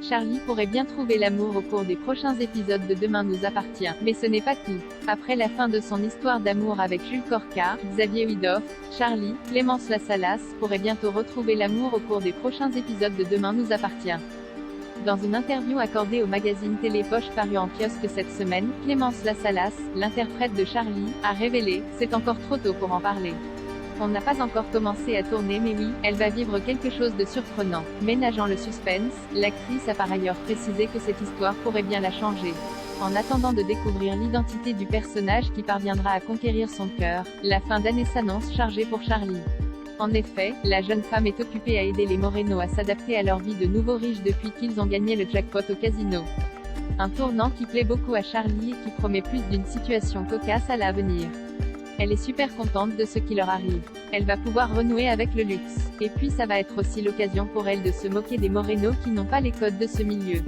Charlie pourrait bien trouver l'amour au cours des prochains épisodes de Demain nous appartient. Mais ce n'est pas tout. Après la fin de son histoire d'amour avec Jules Corcar, Xavier Widoff, Charlie, Clémence Lassalas, pourrait bientôt retrouver l'amour au cours des prochains épisodes de Demain nous appartient. Dans une interview accordée au magazine Télépoche paru en kiosque cette semaine, Clémence Lassalas, l'interprète de Charlie, a révélé « C'est encore trop tôt pour en parler. On n'a pas encore commencé à tourner mais oui, elle va vivre quelque chose de surprenant. » Ménageant le suspense, l'actrice a par ailleurs précisé que cette histoire pourrait bien la changer. En attendant de découvrir l'identité du personnage qui parviendra à conquérir son cœur, la fin d'année s'annonce chargée pour Charlie. En effet, la jeune femme est occupée à aider les Moreno à s'adapter à leur vie de nouveaux riches depuis qu'ils ont gagné le jackpot au casino. Un tournant qui plaît beaucoup à Charlie et qui promet plus d'une situation cocasse à l'avenir. Elle est super contente de ce qui leur arrive. Elle va pouvoir renouer avec le luxe. Et puis ça va être aussi l'occasion pour elle de se moquer des Moreno qui n'ont pas les codes de ce milieu.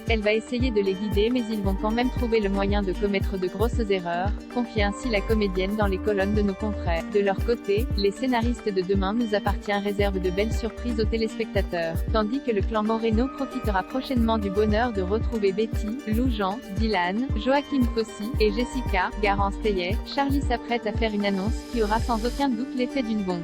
Elle va essayer de les guider mais ils vont quand même trouver le moyen de commettre de grosses erreurs, confie ainsi la comédienne dans les colonnes de nos confrères. De leur côté, les scénaristes de Demain nous appartient réservent de belles surprises aux téléspectateurs, tandis que le clan Moreno profitera prochainement du bonheur de retrouver Betty, Lou Jean, Dylan, Joachim Fossey et Jessica. Garance Tayet, Charlie s'apprête à faire une annonce qui aura sans aucun doute l'effet d'une bombe.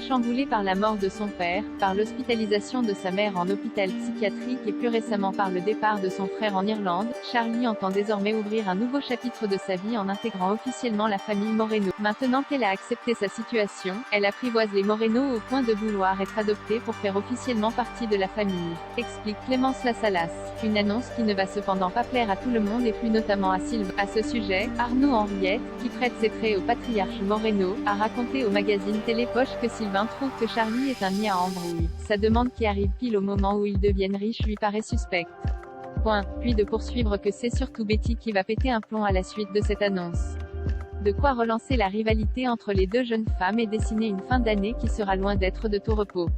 Chamboulé par la mort de son père, par l'hospitalisation de sa mère en hôpital psychiatrique et plus récemment par le départ de son frère en Irlande, Charlie entend désormais ouvrir un nouveau chapitre de sa vie en intégrant officiellement la famille Moreno. Maintenant qu'elle a accepté sa situation, elle apprivoise les Moreno au point de vouloir être adoptée pour faire officiellement partie de la famille, explique Clémence Lassalas. Une annonce qui ne va cependant pas plaire à tout le monde et plus notamment à Sylvain. À ce sujet, Arnaud Henriette, qui prête ses traits au patriarche Moreno, a raconté au magazine Télépoche que Sylvain trouve que Charlie est un nid à embrouille. Sa demande qui arrive pile au moment où ils deviennent riches lui paraît suspecte. Puis de poursuivre que c'est surtout Betty qui va péter un plomb à la suite de cette annonce. De quoi relancer la rivalité entre les deux jeunes femmes et dessiner une fin d'année qui sera loin d'être de tout repos.